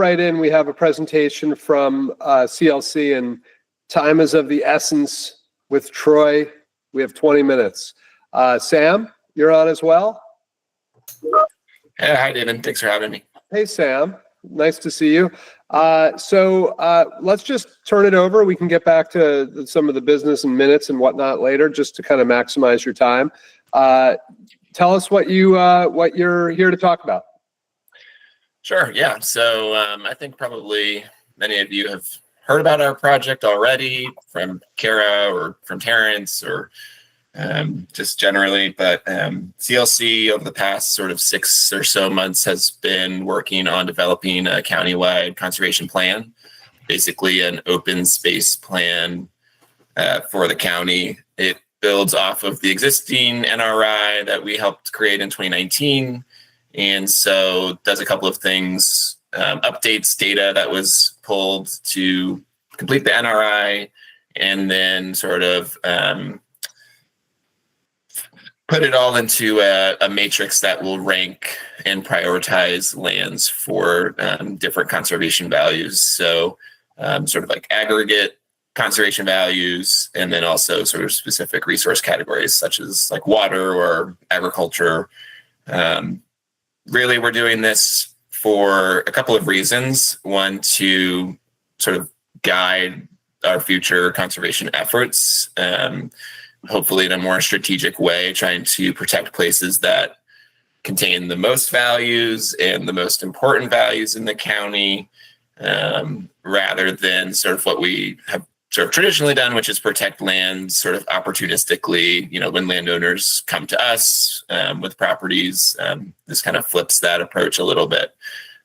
right in. We have a presentation from CLC, and time is of the essence with Troy. We have 20 minutes. Sam, you're on as well? Hey, hi, David. Thanks for having me. Hey, Sam. Nice to see you. So let's just turn it over. We can get back to some of the business and minutes and whatnot later, just to kind of maximize your time. Tell us what you're here to talk about. Sure. Yeah. So I think probably many of you have heard about our project already from Kara or from Terrence or just generally, but CLC over the past sort of 6 or so months has been working on developing a countywide conservation plan, basically an open space plan for the county. It builds off of the existing NRI that we helped create in 2019. And so does a couple of things, updates data that was pulled to complete the NRI, and then sort of put it all into a matrix that will rank and prioritize lands for different conservation values. So sort of like aggregate conservation values, and then also sort of specific resource categories such as like water or agriculture. Really, we're doing this for a couple of reasons. One, to sort of guide our future conservation efforts, hopefully in a more strategic way, trying to protect places that contain the most values and the most important values in the county, rather than sort of what we have sort of traditionally done, which is protect land sort of opportunistically. When landowners come to us with properties, this kind of flips that approach a little bit.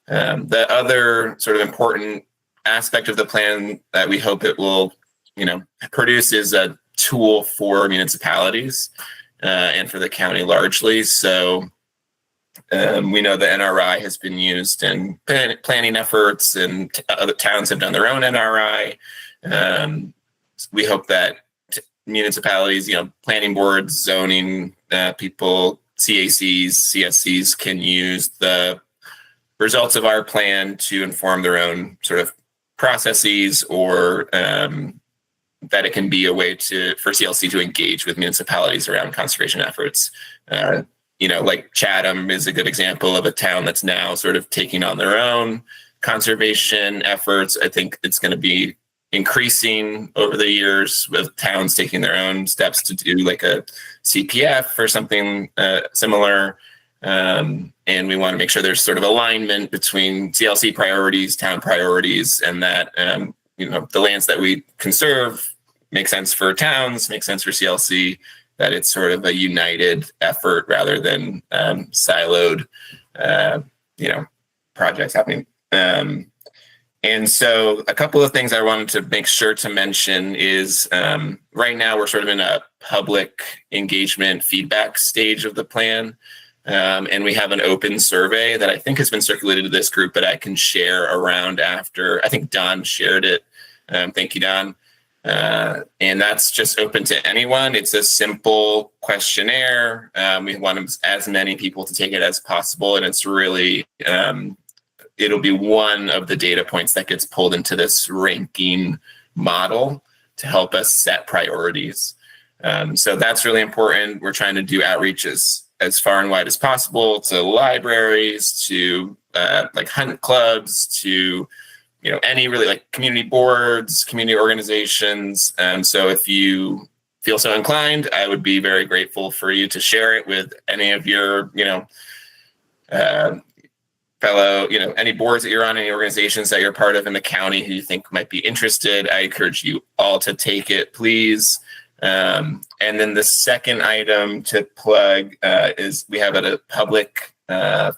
The other sort of important aspect of the plan that we hope it will, produce is a tool for municipalities and for the county largely. So we know the NRI has been used in planning efforts, and other towns have done their own NRI. We hope that municipalities, planning boards, zoning people, CACs, CSCs can use the results of our plan to inform their own sort of processes, or that it can be a way for CLC to engage with municipalities around conservation efforts. Like Chatham is a good example of a town that's now sort of taking on their own conservation efforts. I think it's going to be increasing over the years with towns taking their own steps to do like a CPF or something similar. And we want to make sure there's sort of alignment between CLC priorities, town priorities, and that, the lands that we conserve make sense for towns, make sense for CLC, that it's sort of a united effort rather than siloed, projects happening. And so a couple of things I wanted to make sure to mention is right now we're sort of in a public engagement feedback stage of the plan. And we have an open survey that I think has been circulated to this group, but I can share around after. I think Don shared it. Thank you, Don. And that's just open to anyone. It's a simple questionnaire. We want as many people to take it as possible. And it's really, it'll be one of the data points that gets pulled into this ranking model to help us set priorities. So that's really important. We're trying to do outreach as far and wide as possible to libraries, to like hunt clubs, to any really like community boards, community organizations. So if you feel so inclined, I would be very grateful for you to share it with any of your fellow, any boards that you're on, any organizations that you're part of in the county who you think might be interested. I encourage you all to take it, please. And then the second item to plug is we have a public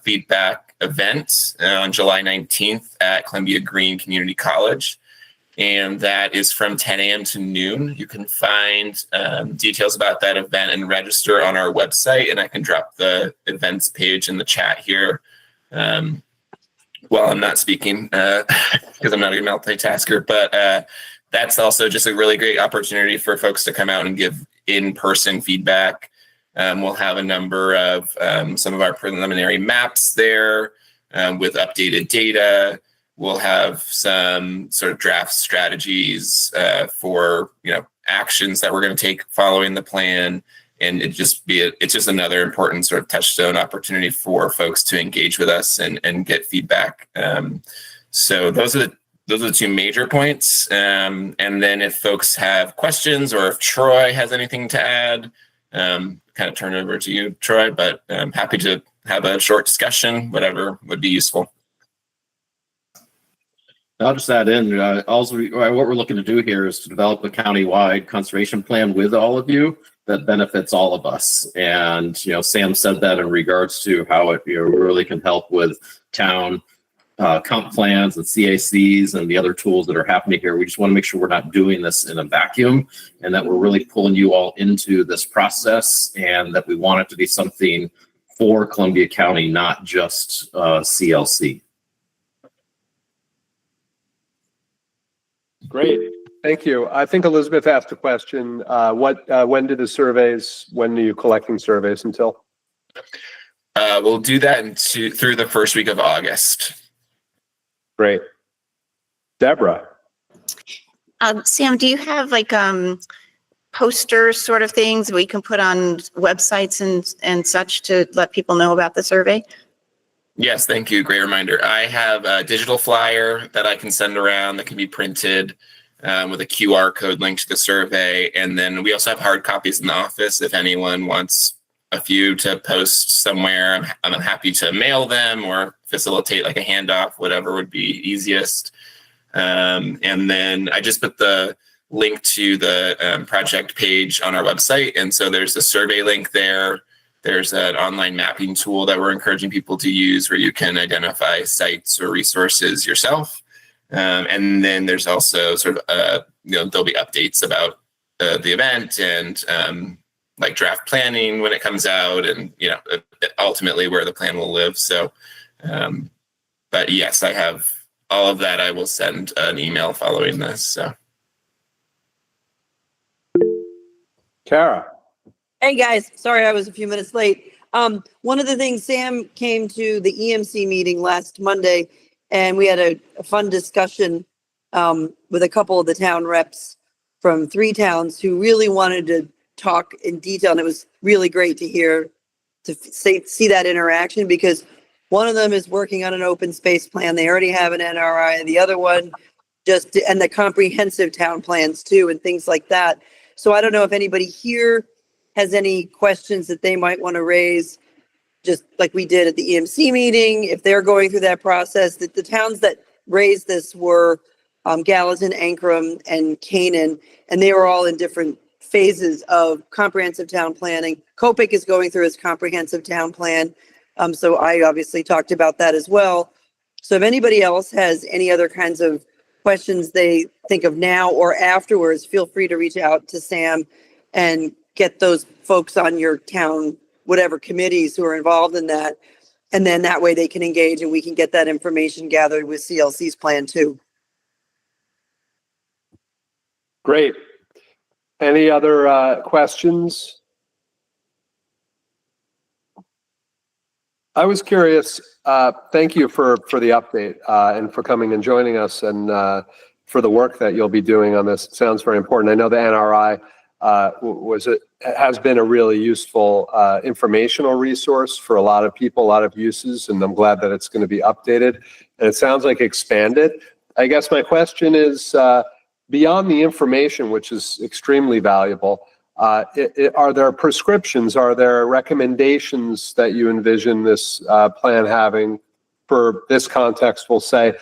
feedback event on July 19th at Columbia Green Community College. And that is from 10 a.m. to noon. You can find details about that event and register on our website. And I can drop the events page in the chat here while I'm not speaking because I'm not a multitasker. But that's also just a really great opportunity for folks to come out and give in-person feedback. We'll have a number of some of our preliminary maps there with updated data. we'll have some sort of draft strategies for actions that we're going to take following the plan, and it's just another important sort of touchstone opportunity for folks to engage with us and get feedback. So those are the two major points. And then if folks have questions or if Troy has anything to add, kind of turn it over to you, Troy, but I'm happy to have a short discussion, whatever would be useful. I'll just add in, what we're looking to do here is to develop a county-wide conservation plan with all of you that benefits all of us. And, Sam said that in regards to how it really can help with town comp plans and CACs and the other tools that are happening here. We just want to make sure we're not doing this in a vacuum and that we're really pulling you all into this process, and that we want it to be something for Columbia County, not just CLC. Great. Thank you. I think Elizabeth asked a question. When are you collecting surveys until? We'll do that through the first week of August. Great. Deborah. Sam, do you have posters sort of things we can put on websites and such to let people know about the survey? Yes, thank you. Great reminder. I have a digital flyer that I can send around that can be printed with a QR code linked to the survey. And then we also have hard copies in the office. If anyone wants a few to post somewhere, I'm happy to mail them or facilitate like a handoff, whatever would be easiest. And then I just put the link to the project page on our website. And so there's a survey link there. There's an online mapping tool that we're encouraging people to use where you can identify sites or resources yourself. And then there's also sort of, there'll be updates about the event and like draft planning when it comes out, and, ultimately where the plan will live. So, but yes, I have all of that. I will send an email following this. So. Kara. Hey guys, sorry I was a few minutes late. One of the things, Sam came to the EMC meeting last Monday, and we had a fun discussion with a couple of the town reps from 3 towns who really wanted to talk in detail, and it was really great to hear, see that interaction, because one of them is working on an open space plan. They already have an NRI, and the other one and the comprehensive town plans too, and things like that. So I don't know if anybody here has any questions that they might want to raise, just like we did at the EMC meeting, if they're going through that process. That the towns that raised this were Gallatin, Ankrum, and Canaan, and they were all in different phases of comprehensive town planning. Copic is going through its comprehensive town plan, so I obviously talked about that as well. So if anybody else has any other kinds of questions they think of now or afterwards, feel free to reach out to Sam and get those folks on your town, whatever committees who are involved in that. And then that way they can engage and we can get that information gathered with CLC's plan too. Great. Any other questions? I was curious, thank you for the update and for coming and joining us, and for the work that you'll be doing on this. It sounds very important. I know the NRI has been a really useful informational resource for a lot of people, a lot of uses, and I'm glad that it's going to be updated, and it sounds like expanded. I guess my question is, beyond the information, which is extremely valuable, are there prescriptions, are there recommendations that you envision this plan having for this context, we'll say,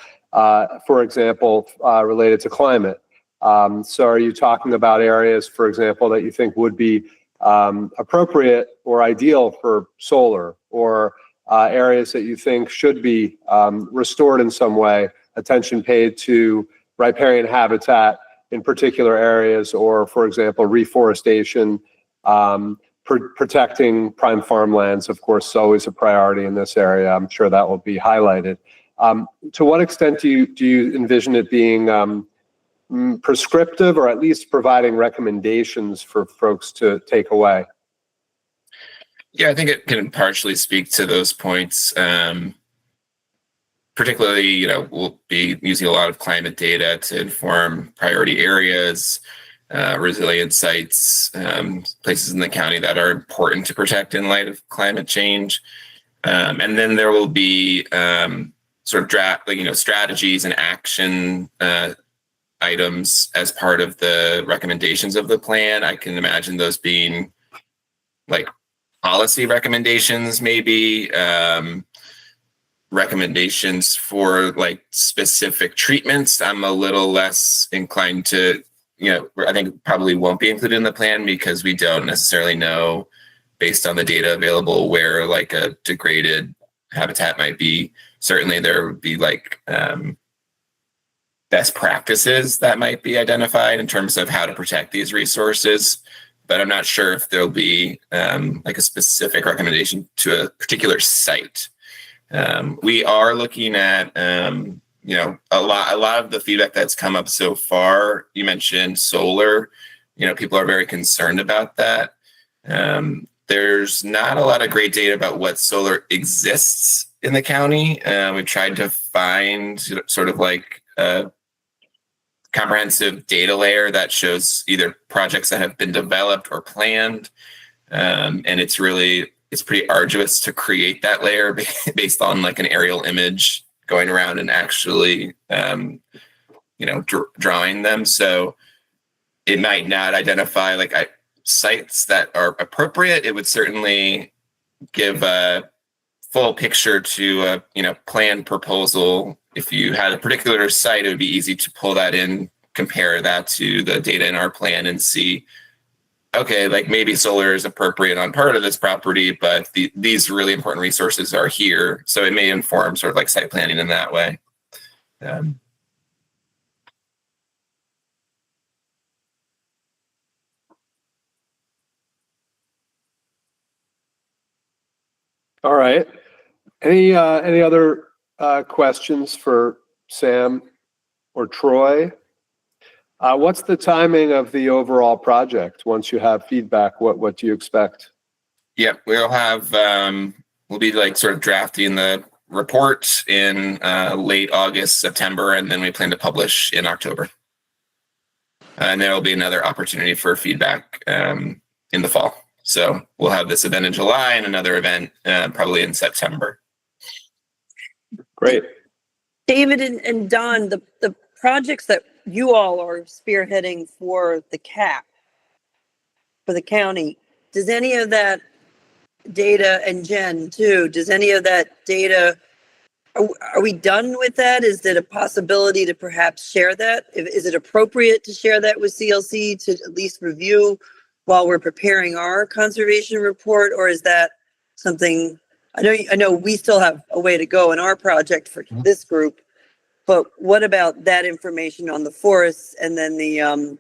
for example, related to climate? So are you talking about areas, for example, that you think would be appropriate or ideal for solar, or areas that you think should be restored in some way, attention paid to riparian habitat in particular areas, or, for example, reforestation, protecting prime farmlands, of course, is always a priority in this area. I'm sure that will be highlighted. To what extent do you envision it being prescriptive, or at least providing recommendations for folks to take away? Yeah, I think it can partially speak to those points. particularly, we'll be using a lot of climate data to inform priority areas, resilient sites, places in the county that are important to protect in light of climate change. And then there will be sort of strategies and action items as part of the recommendations of the plan. I can imagine those being like policy recommendations, maybe recommendations for like specific treatments. I'm a little less inclined to, I think probably won't be included in the plan because we don't necessarily know based on the data available where like a degraded habitat might be. Certainly there would be like best practices that might be identified in terms of how to protect these resources, but I'm not sure if there'll be like a specific recommendation to a particular site. We are looking at a lot of the feedback that's come up so far. You mentioned solar. People are very concerned about that. There's not a lot of great data about what solar exists in the county. We've tried to find sort of like a comprehensive data layer that shows either projects that have been developed or planned. And it's pretty arduous to create that layer based on like an aerial image going around and actually, drawing them. So it might not identify like sites that are appropriate. It would certainly give a full picture to a plan proposal. If you had a particular site, it would be easy to pull that in, compare that to the data in our plan and see, okay, like maybe solar is appropriate on part of this property, but these really important resources are here. So it may inform sort of like site planning in that way. All right. Any other questions for Sam or Troy? What's the timing of the overall project? Once you have feedback, what do you expect? Yep, we'll be like sort of drafting the report in late August, September, and then we plan to publish in October. And there will be another opportunity for feedback in the fall. So we'll have this event in July and another event probably in September. Great. David and Don, the projects that you all are spearheading for the CAP, for the county, does any of that data, and Jen too, does any of that data, are we done with that? Is it a possibility to perhaps share that? Is it appropriate to share that with CLC to at least review while we're preparing our conservation report? Or is that something, I know we still have a way to go in our project for this group, but what about that information on the forests and then the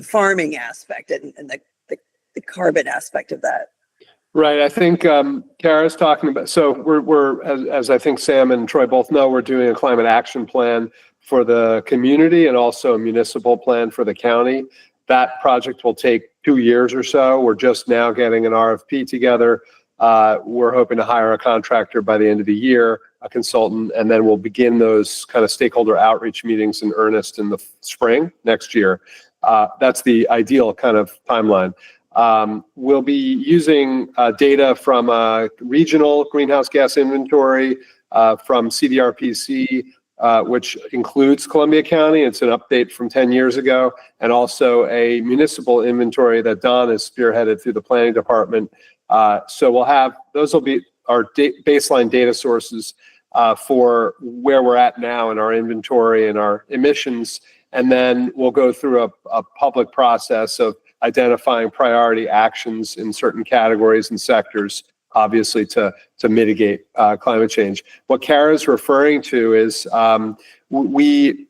farming aspect and the carbon aspect of that? Right. I think Kara's talking about, so we're as I think Sam and Troy both know, we're doing a climate action plan for the community and also a municipal plan for the county. That project will take 2 years or so. We're just now getting an RFP together. We're hoping to hire a contractor by the end of the year, a consultant, and then we'll begin those kind of stakeholder outreach meetings in earnest in the spring next year. That's the ideal kind of timeline. We'll be using data from a regional greenhouse gas inventory from CDRPC, which includes Columbia County. It's an update from 10 years ago, and also a municipal inventory that Don has spearheaded through the planning department. So we'll have, those will be our baseline data sources for where we're at now in our inventory and our emissions. And then we'll go through a public process of identifying priority actions in certain categories and sectors, obviously to mitigate climate change. What Kara's referring to is we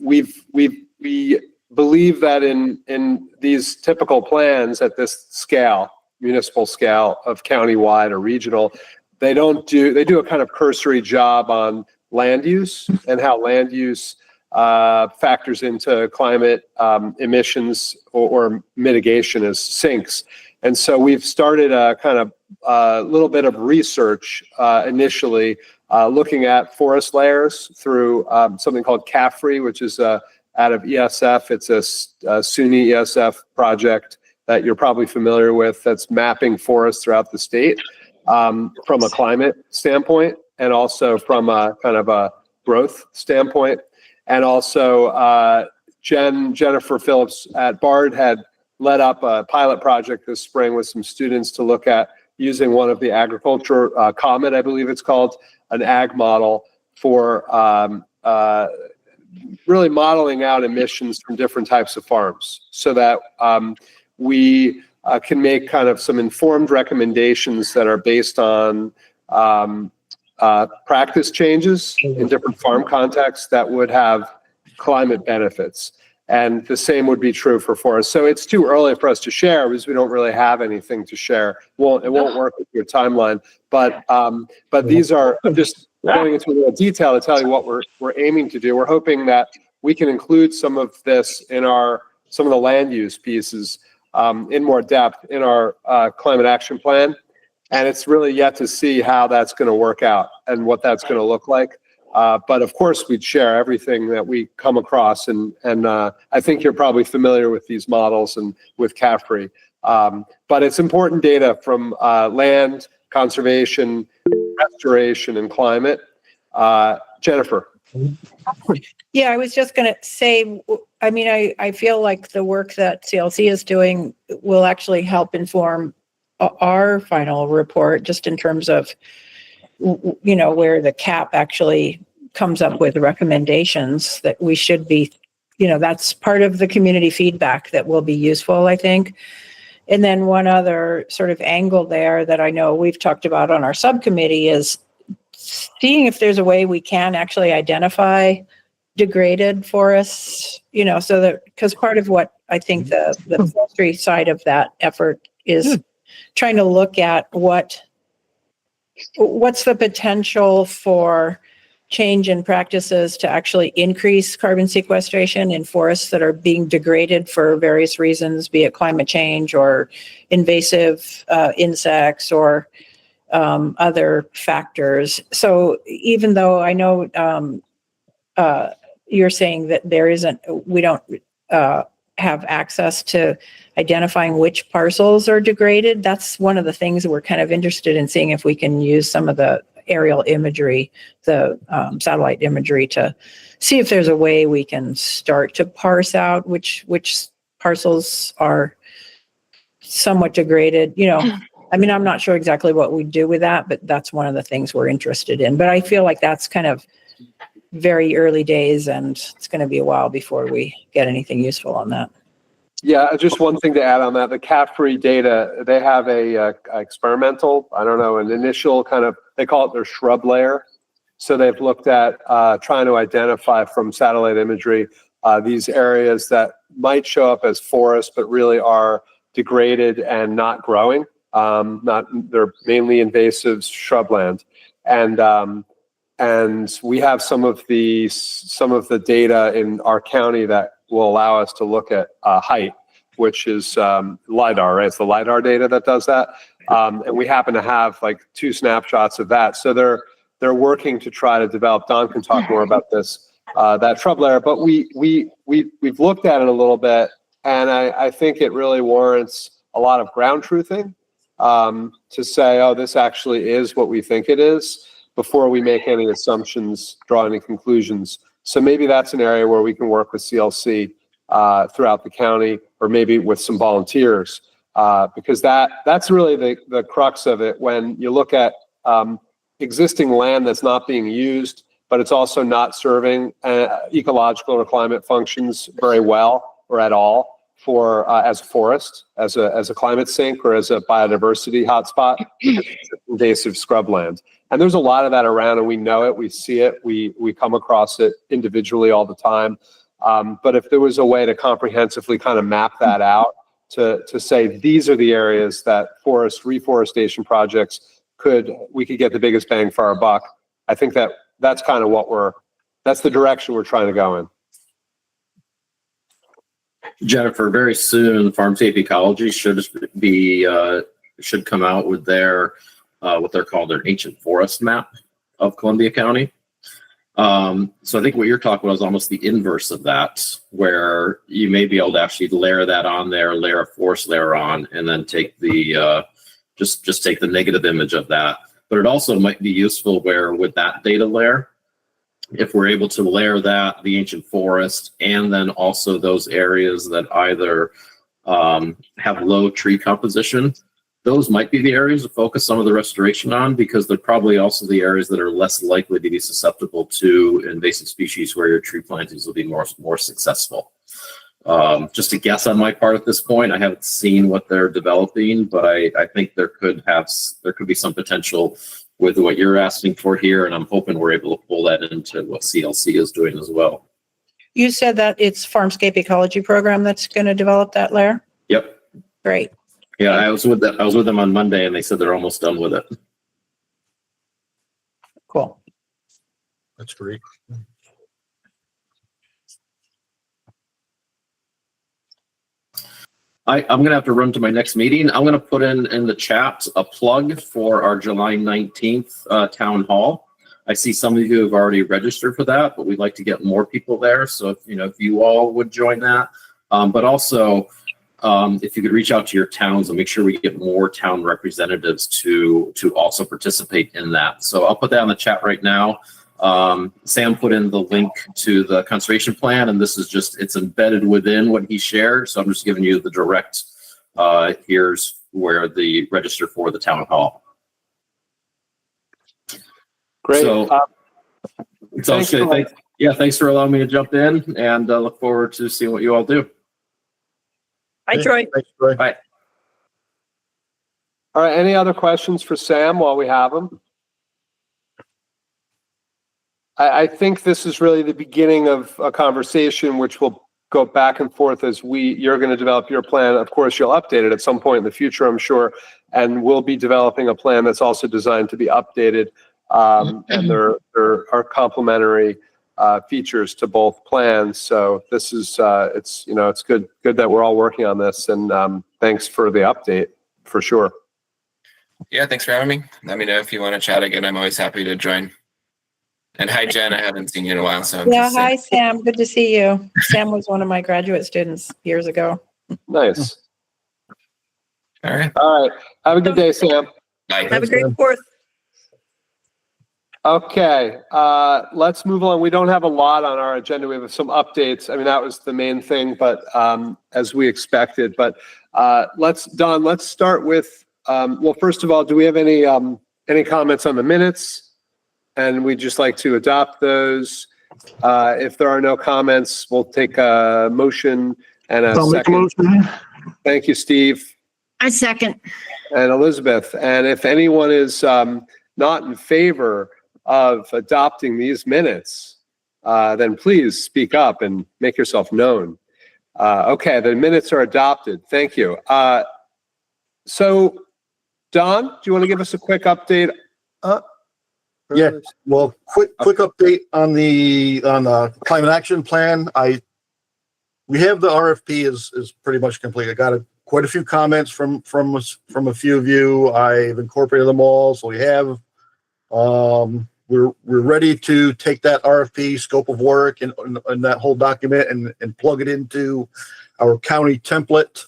believe that in these typical plans at this scale, municipal scale of countywide or regional, they do a kind of cursory job on land use and how land use factors into climate emissions or mitigation as sinks. And so we've started a kind of little bit of research initially looking at forest layers through something called CAFRE, which is out of ESF. It's a SUNY ESF project that you're probably familiar with, that's mapping forests throughout the state from a climate standpoint and also from a kind of a growth standpoint. And also Jennifer Phillips at Bard had led up a pilot project this spring with some students to look at using one of the agriculture, COMET, I believe it's called, an ag model for really modeling out emissions from different types of farms so that we can make kind of some informed recommendations that are based on practice changes in different farm contexts that would have climate benefits. And the same would be true for forests. So it's too early for us to share because we don't really have anything to share. Well, it won't work with your timeline, but these are, I'm just going into a little detail to tell you what we're aiming to do. We're hoping that we can include some of this in some of the land use pieces in more depth in our climate action plan. And it's really yet to see how that's going to work out and what that's going to look like. But of course, we'd share everything that we come across. And I think you're probably familiar with these models and with CAFRE. But it's important data from land, conservation, restoration, and climate. Jennifer. Yeah, I was just going to say, I mean, I feel like the work that CLC is doing will actually help inform our final report, just in terms of, you know, where the CAP actually comes up with recommendations that we should be, you know, that's part of the community feedback that will be useful, I think. And then one other sort of angle there that I know we've talked about on our subcommittee is seeing if there's a way we can actually identify degraded forests, you know, so that, because part of what I think the forestry side of that effort is trying to look at what's the potential for change in practices to actually increase carbon sequestration in forests that are being degraded for various reasons, be it climate change or invasive insects or other factors. So even though I know you're saying that we don't have access to identifying which parcels are degraded, that's one of the things that we're kind of interested in seeing if we can use some of the aerial imagery, the satellite imagery, to see if there's a way we can start to parse out which parcels are somewhat degraded. You know, I mean, I'm not sure exactly what we do with that, but that's one of the things we're interested in. But I feel like that's kind of very early days, and it's going to be a while before we get anything useful on that. Yeah, just one thing to add on that, the CAFRE data, they have a experimental, I don't know, an initial kind of, they call it their shrub layer. So they've looked at trying to identify from satellite imagery these areas that might show up as forests, but really are degraded and not growing. They're mainly invasive shrubland. And we have some of the data in our county that will allow us to look at height, which is LiDAR, right? It's the LiDAR data that does that. And we happen to have like 2 snapshots of that. So they're working to try to develop, Don can talk more about this, that shrub layer. But we've looked at it a little bit, and I think it really warrants a lot of ground truthing to say, oh, this actually is what we think it is, before we make any assumptions, draw any conclusions. So maybe that's an area where we can work with CLC throughout the county, or maybe with some volunteers, because that's really the crux of it. When you look at existing land that's not being used, but it's also not serving ecological or climate functions very well or at all for as a forest, as a climate sink, or as a biodiversity hotspot, invasive scrubland. And there's a lot of that around, and we know it, we see it, we come across it individually all the time. But if there was a way to comprehensively kind of map that out, to say these are the areas that reforestation projects we could get the biggest bang for our buck, I think that's kind of that's the direction we're trying to go in. Jennifer, very soon, Farm-Safe Ecology should come out with their what they're called their ancient forest map of Columbia County. So I think what you're talking about is almost the inverse of that, where you may be able to actually layer that on there, layer a forest layer on, and then take the just take the negative image of that. But it also might be useful where with that data layer, if we're able to layer that, the ancient forest, and then also those areas that either have low tree composition, those might be the areas to focus some of the restoration on, because they're probably also the areas that are less likely to be susceptible to invasive species where your tree plantings will be more successful. Just a guess on my part at this point. I haven't seen what they're developing, but I think there could be some potential with what you're asking for here, and I'm hoping we're able to pull that into what CLC is doing as well. You said that it's Farmscape Ecology Program that's going to develop that layer? Yep. Great. Yeah, I was with them on Monday, and they said they're almost done with it. Cool. That's great. I'm going to have to run to my next meeting. I'm going to put in the chat a plug for our July 19th town hall. I see some of you have already registered for that, but we'd like to get more people there. So if you all would join that, but also if you could reach out to your towns and make sure we get more town representatives to also participate in that. So I'll put that in the chat right now. Sam put in the link to the conservation plan, and this is it's embedded within what he shared. So I'm just giving you the direct, here's where the register for the town hall. Great. So, thanks for allowing me to jump in, and look forward to seeing what you all do. Hi, Troy. Thanks, Troy. Bye. All right. Any other questions for Sam while we have him? I think this is really the beginning of a conversation which will go back and forth as you're going to develop your plan. Of course, you'll update it at some point in the future, I'm sure, and we'll be developing a plan that's also designed to be updated. And there are complementary features to both plans. So this is it's good that we're all working on this, and thanks for the update for sure. Yeah, thanks for having me. Let me know if you want to chat again. I'm always happy to join. And hi, Jen. I haven't seen you in a while, so Yeah, hi, Sam. Good to see you. Sam was one of my graduate students years ago. Nice. All right. All right. Have a good day, Sam. Bye. Have a great 4th. Okay, let's move on. We don't have a lot on our agenda. We have some updates. I mean, that was the main thing, but as we expected. But let's start with, well, first of all, do we have any comments on the minutes? And we'd just like to adopt those. If there are no comments, we'll take a motion and a second. Thank you, Steve. I second. And Elizabeth. And if anyone is not in favor of adopting these minutes, then please speak up and make yourself known. Okay, the minutes are adopted. Thank you. So, Don, do you want to give us a quick update? Yeah, well, quick update on the climate action plan. We have the RFP is pretty much complete. I got quite a few comments from a few of you. I've incorporated them all, so we have. We're ready to take that RFP scope of work and that whole document and plug it into our county template.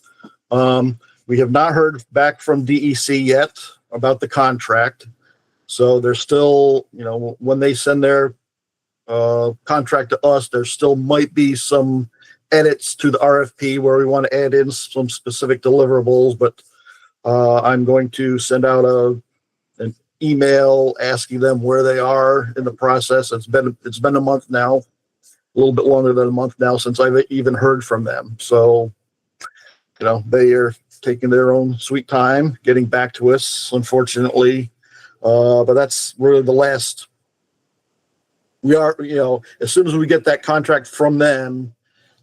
We have not heard back from DEC yet about the contract. So there's still, when they send their contract to us, there still might be some edits to the RFP where we want to add in some specific deliverables, but I'm going to send out an email asking them where they are in the process. It's been a month now, a little bit longer than a month now since I've even heard from them. So, they are taking their own sweet time getting back to us, unfortunately. But that's really the last. We are, as soon as we get that contract from them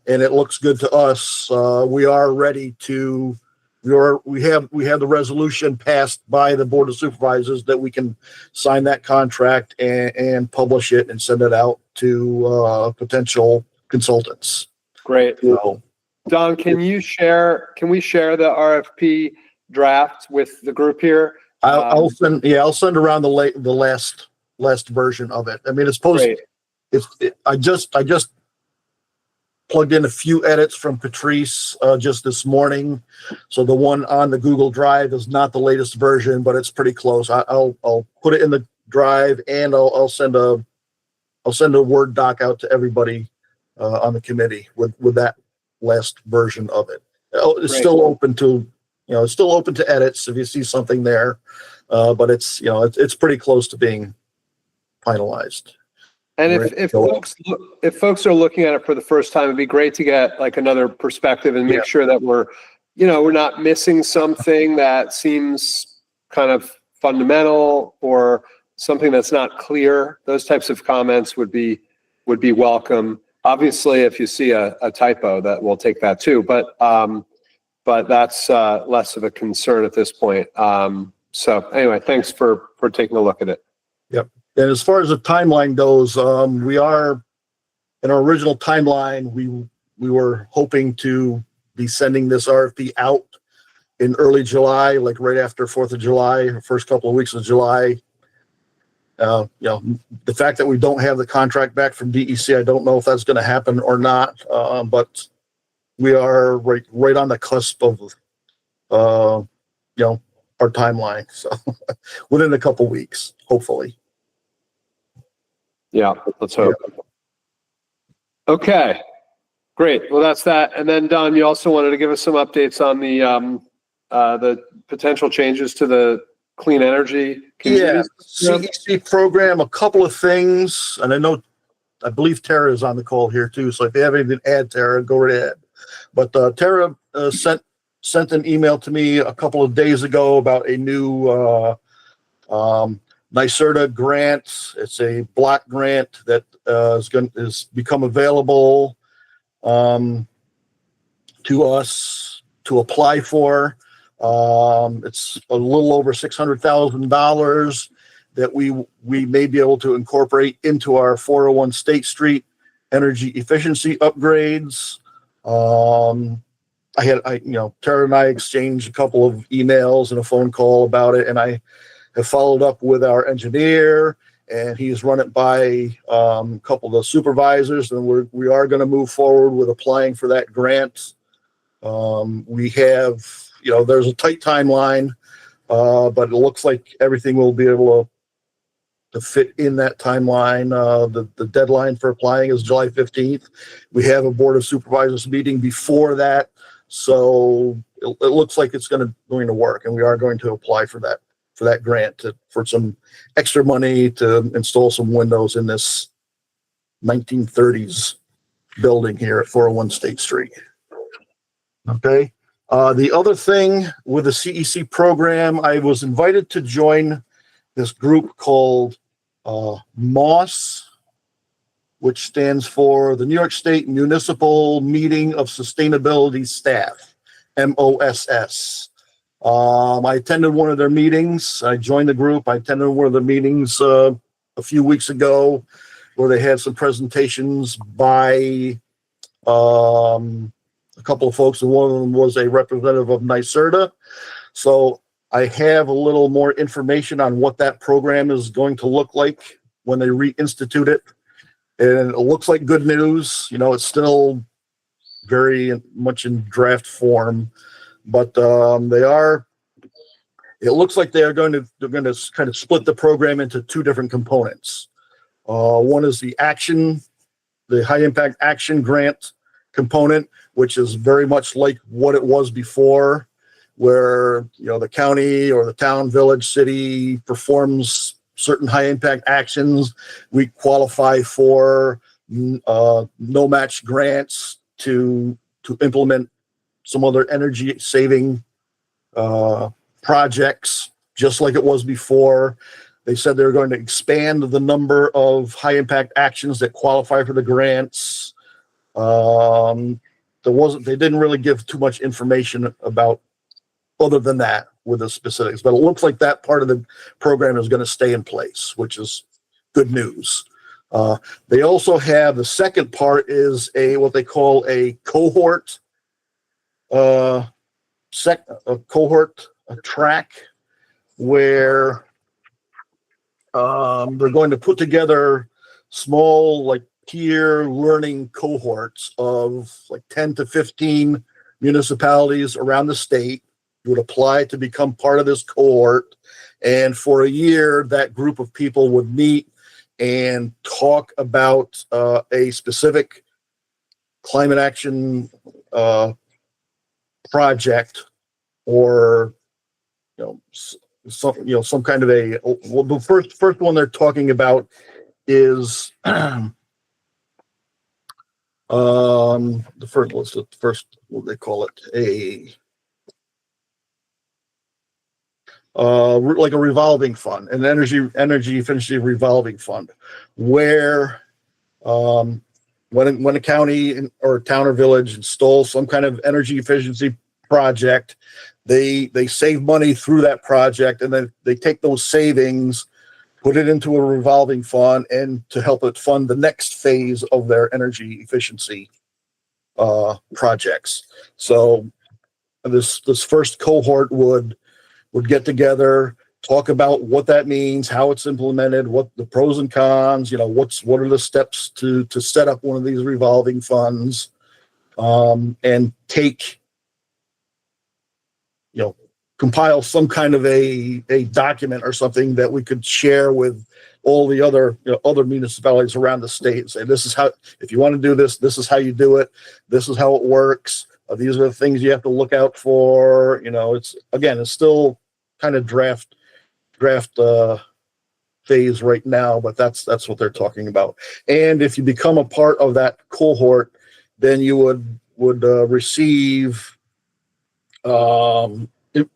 and it looks good to us, we are ready to, we have the resolution passed by the Board of Supervisors that we can sign that contract and publish it and send it out to potential consultants. Great. So Don, can we share the RFP draft with the group here? I'll send around the last version of it. I mean, it's posted. I just plugged in a few edits from Patrice just this morning. So the one on the Google Drive is not the latest version, but it's pretty close. I'll put it in the drive, and I'll send a Word doc out to everybody on the committee with that last version of it. It's still open to edits if you see something there, but it's pretty close to being finalized. And if folks are looking at it for the first time, it'd be great to get like another perspective and make sure that we're not missing something that seems kind of fundamental or something that's not clear. Those types of comments would be welcome. Obviously, if you see a typo, that we'll take that too. But that's less of a concern at this point. So anyway, thanks for taking a look at it. Yep. And as far as the timeline goes, we are in our original timeline. We were hoping to be sending this RFP out in early July, like right after 4th of July, first couple of weeks of July. The fact that we don't have the contract back from DEC, I don't know if that's going to happen or not. But we are right on the cusp of, our timeline. So within a couple of weeks, hopefully. Yeah, let's hope. Yeah. Okay, great. Well, that's that. And then Don, you also wanted to give us some updates on the potential changes to the clean energy community. Yeah, CEC program, a couple of things. And I believe Tara is on the call here too. So if you have anything to add, Tara, go right ahead. But Tara sent an email to me a couple of days ago about a new NYSERDA grant. It's a block grant that is become available to us to apply for. It's a little over $600,000 that we may be able to incorporate into our 401 State Street energy efficiency upgrades. Tara and I exchanged a couple of emails and a phone call about it, and I have followed up with our engineer, and he's run it by a couple of the supervisors, and we are going to move forward with applying for that grant. We have, there's a tight timeline, but it looks like everything will be able to fit in that timeline. The deadline for applying is July 15th. We have a Board of Supervisors meeting before that, so it looks like it's going to work, and we are going to apply for that grant for some extra money to install some windows in this 1930s building here at 401 State Street. Okay. The other thing with the CEC program, I was invited to join this group called MOSS, which stands for the New York State Municipal Meeting of Sustainability Staff, MOSS. I attended one of their meetings. I joined the group. I attended one of the meetings a few weeks ago where they had some presentations by a couple of folks, and one of them was a representative of NYSERDA. So I have a little more information on what that program is going to look like when they reinstitute it. And it looks like good news. It's still very much in draft form, but it looks like they're going to kind of split the program into two different components. One is the high impact action grant component, which is very much like what it was before, where the county or the town, village, city performs certain high impact actions. We qualify for no match grants to implement some other energy saving projects, just like it was before. They said they were going to expand the number of high impact actions that qualify for the grants. They didn't really give too much information about other than that with the specifics, but it looks like that part of the program is going to stay in place, which is good news. They also have the second part is what they call a cohort cohort track where they're going to put together small, like, peer learning cohorts of like 10 to 15 municipalities around the state would apply to become part of this cohort. And for a year, that group of people would meet and talk about a specific climate action project, or some kind of a. Well, the first one they're talking about is the first what do they call it, like a revolving fund, an energy efficiency revolving fund, where when a county or town or village installs some kind of energy efficiency project, they save money through that project, and then they take those savings, put it into a revolving fund, and to help it fund the next phase of their energy efficiency projects. So this first cohort would get together, talk about what that means, how it's implemented, what the pros and cons, what are the steps to set up one of these revolving funds, and compile some kind of a document or something that we could share with all the other municipalities around the state and say, this is how, if you want to do this, this is how you do it. This is how it works. These are the things you have to look out it's still kind of draft phase right now, but that's what they're talking about. And if you become a part of that cohort, then you would receive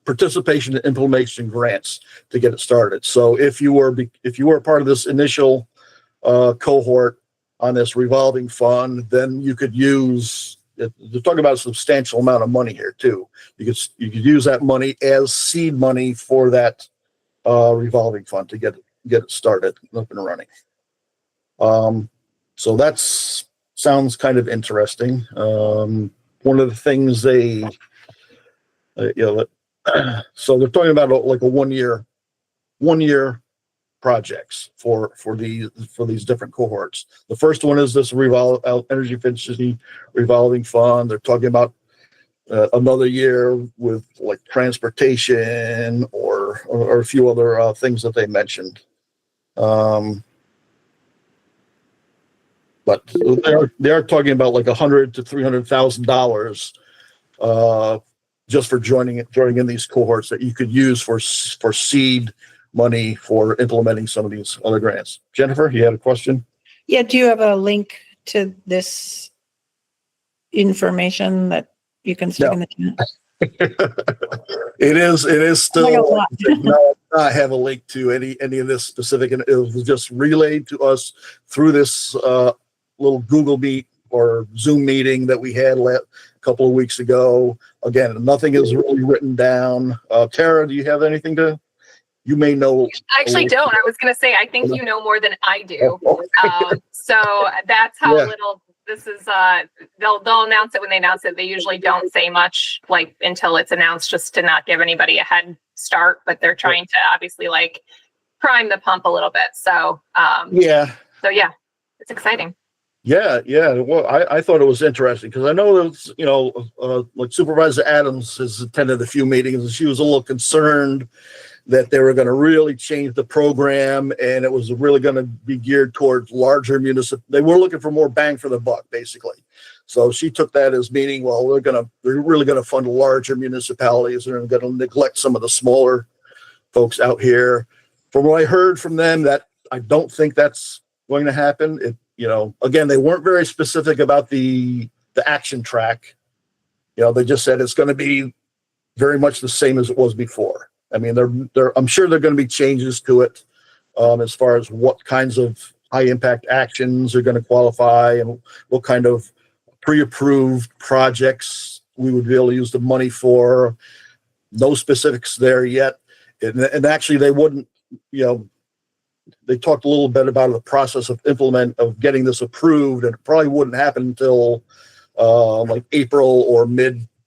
participation in implementation grants to get it started. So if you were part of this initial cohort on this revolving fund, then you could use. They're talking about a substantial amount of money here too. You could use that money as seed money for that revolving fund to get it started up and running. So that sounds kind of interesting. One of the things they, so they're talking about like a one year projects for these different cohorts. The first one is this energy efficiency revolving fund. They're talking about another year with like transportation or a few other things that they mentioned. But they are talking about like $100,000 to $300,000 just for joining in these cohorts that you could use for seed money for implementing some of these other grants. Jennifer, you had a question? Yeah, do you have a link to this information that you can stick in the chat? It is still, I I have a link to any of this specific, and it was just relayed to us through this little Google Meet or Zoom meeting that we had a couple of weeks ago. Again, nothing is really written down. Tara, do you have anything you may know? I actually don't. I was going to say, I think you know more than I do. So that's how little this is. They'll announce it when they announce it. They usually don't say much like until it's announced, just to not give anybody a head start. But they're trying to obviously like prime the pump a little bit. So yeah. So yeah, it's exciting. Yeah. Well, I thought it was interesting because I know that like Supervisor Adams has attended a few meetings, and she was a little concerned that they were going to really change the program, and it was really going to be geared towards larger municipalities. They were looking for more bang for the buck, basically. So she took that as meaning, well, they're really going to fund larger municipalities, and they're going to neglect some of the smaller folks out here. From what I heard from them, that I don't think that's going to happen. Again, they weren't very specific about the action track. They just said it's going to be very much the same as it was before. I mean, I'm sure there are going to be changes to it as far as what kinds of high impact actions are going to qualify and what kind of pre-approved projects we would be able to use the money for. No specifics there yet. And actually they wouldn't, they talked a little bit about the process of getting this approved, and it probably wouldn't happen until like April or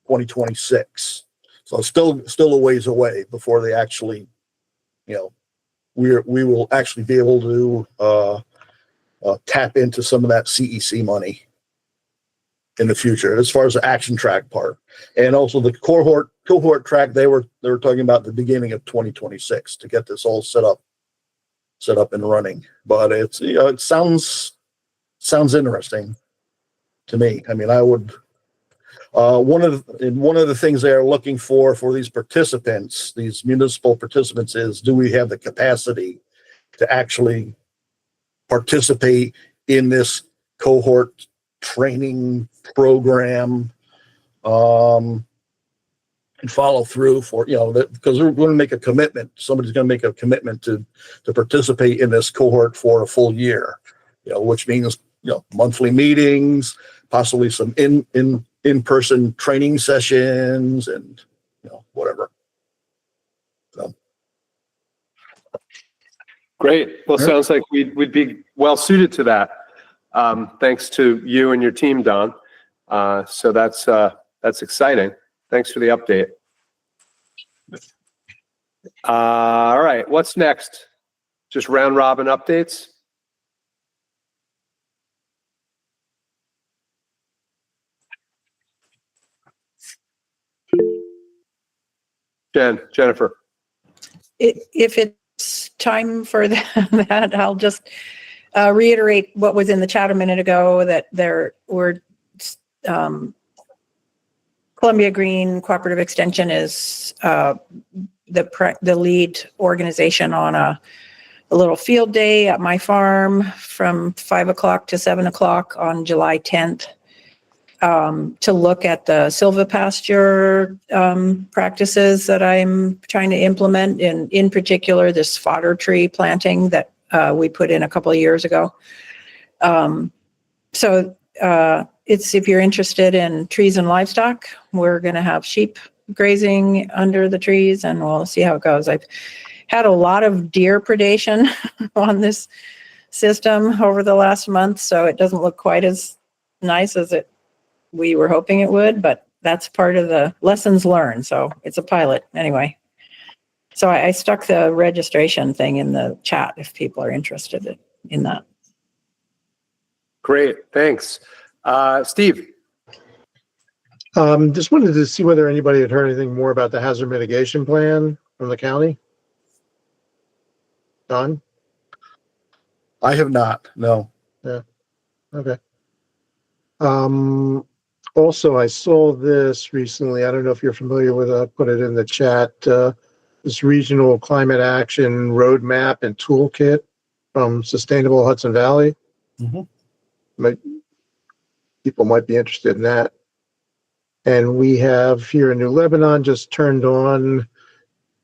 2026. So still a ways away before they actually, we will actually be able to tap into some of that CEC money in the future, as far as the action track part, and also the cohort track. They were talking about the beginning of 2026 to get this all set up and running. But it's it sounds interesting to me. I mean, I would. One of the things they are looking for these participants, these municipal participants, is, do we have the capacity to actually participate in this cohort training program, and follow through for, because we're going to make a commitment. Somebody's going to make a commitment to participate in this cohort for a full year, which means, monthly meetings, possibly some in-person training sessions, and, whatever. So. Great. Well, sounds like we'd be well suited to that. Thanks to you and your team, Don. So that's exciting. Thanks for the update. All right. What's next? Just round robin updates? Jennifer. If it's time for that, I'll just reiterate what was in the chat a minute ago, that there were Columbia Green Cooperative Extension is the lead organization on a little field day at my farm from 5 o'clock to 7 o'clock on July 10th. To look at the silvopasture practices that I'm trying to implement, and in particular this fodder tree planting that we put in a couple of years ago. It's, if you're interested in trees and livestock, we're going to have sheep grazing under the trees, and we'll see how it goes. I've had a lot of deer predation on this system over the last month, so it doesn't look quite as nice as we were hoping it would, but that's part of the lessons learned. So it's a pilot anyway. So I stuck the registration thing in the chat if people are interested in that. Great. Thanks. Steve. Just wanted to see whether anybody had heard anything more about the hazard mitigation plan from the county. Don? I have not. No. Yeah. Okay. Also, I saw this recently. I don't know if you're familiar with it. I put it in the chat. This regional climate action roadmap and toolkit from Sustainable Hudson Valley. Mm-hmm. People might be interested in that. And we have here in New Lebanon just turned on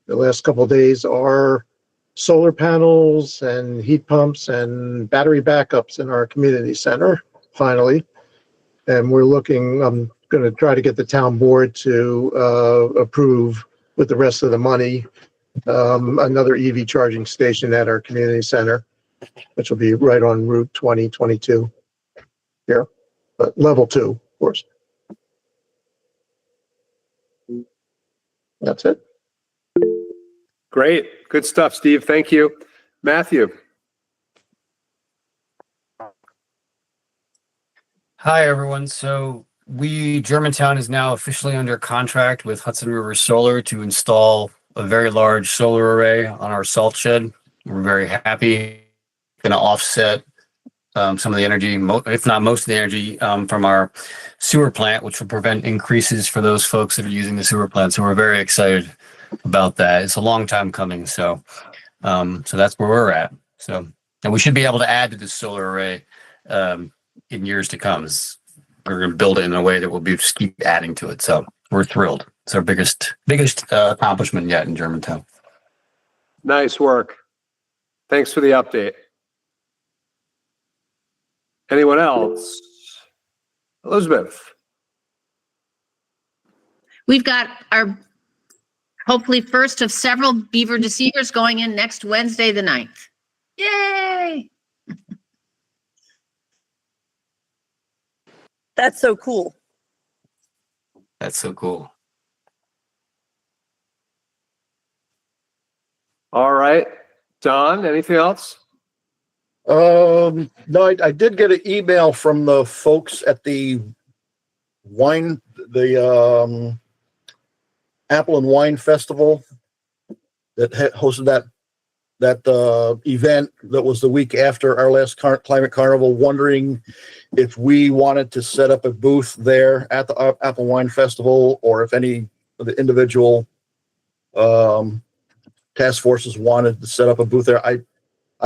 the last couple of days our solar panels and heat pumps and battery backups in our community center, finally. And we're looking, I'm going to try to get the town board to approve with the rest of the money, another EV charging station at our community center, which will be right on Route 2022 here, but level 2, of course. That's it. Great. Good stuff, Steve. Thank you. Matthew. Hi, everyone. So Germantown is now officially under contract with Hudson River Solar to install a very large solar array on our salt shed. We're very happy. Going to offset some of the energy, if not most of the energy, from our sewer plant, which will prevent increases for those folks that are using the sewer plant. So we're very excited about that. It's a long time coming. So that's where we're at. So, and we should be able to add to this solar array in years to come. We're going to build it in a way that we'll just keep adding to it. So we're thrilled. It's our biggest accomplishment yet in Germantown. Nice work. Thanks for the update. Anyone else? Elizabeth. We've got our hopefully first of several beaver deceivers going in next Wednesday, the 9th. Yay! That's so cool. That's so cool. All right. Don, anything else? No, I did get an email from the folks at the Apple and Wine Festival that hosted that event that was the week after our last Climate Carnival, wondering if we wanted to set up a booth there at the Apple Wine Festival, or if any of the individual task forces wanted to set up a booth there. I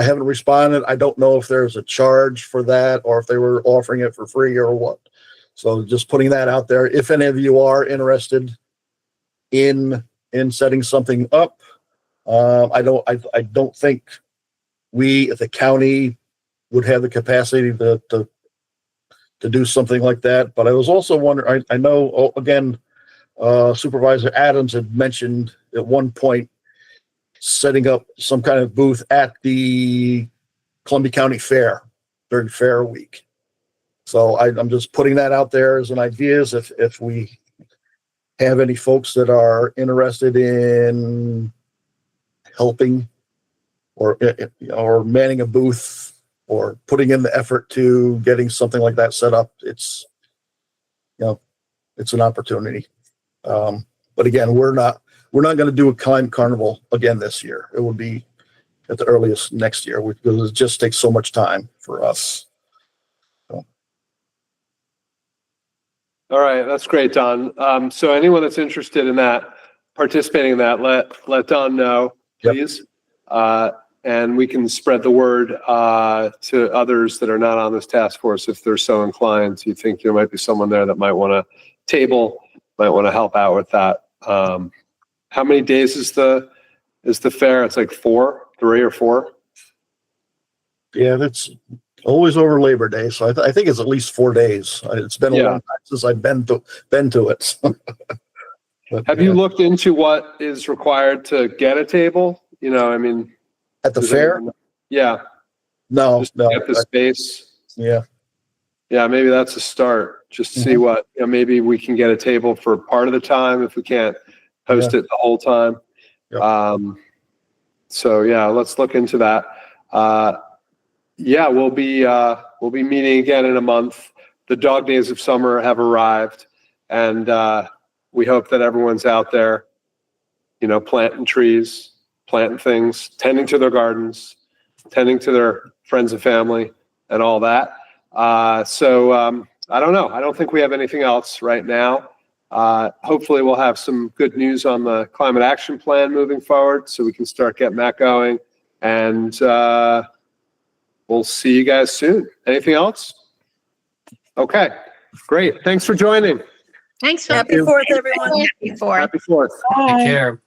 haven't responded. I don't know if there's a charge for that or if they were offering it for free or what. So just putting that out there. If any of you are interested in setting something up, I don't think we at the county would have the capacity to do something like that. But I was also wondering, I know, again, Supervisor Adams had mentioned at one point setting up some kind of booth at the Columbia County Fair during Fair Week. So I'm just putting that out there as an idea, as if we have any folks that are interested in helping or manning a booth or putting in the effort to getting something like that set up. It's an opportunity. But again, we're not going to do a Climate Carnival again this year. It will be at the earliest next year, because it just takes so much time for us. So. All right, that's great, Don. So anyone that's interested in that, participating in that, let Don know, please. Yep. And we can spread the word to others that are not on this task force if they're so inclined. You think there might be someone there that might want to might want to help out with that. How many days is the fair? It's like 3 or 4. Yeah, that's always over Labor Day, so I think it's at least 4 days. It's been a long time since I've been to it. But, have you looked into what is required to get a table? At the fair? Yeah. No. Get the space. Yeah. Yeah, maybe that's a start. Just see what, maybe we can get a table for part of the time if we can't host it the whole time. Yep. So yeah, let's look into that. We'll be meeting again in a month. The dog days of summer have arrived, and we hope that everyone's out there, planting trees, planting things, tending to their gardens, tending to their friends and family, and all that. I don't know. I don't think we have anything else right now. Hopefully we'll have some good news on the climate action plan moving forward, so we can start getting that going. And we'll see you guys soon. Anything else? Okay, great. Thanks for joining. Thanks. Happy 4th, everyone. Happy 4th. Happy 4th. Take care.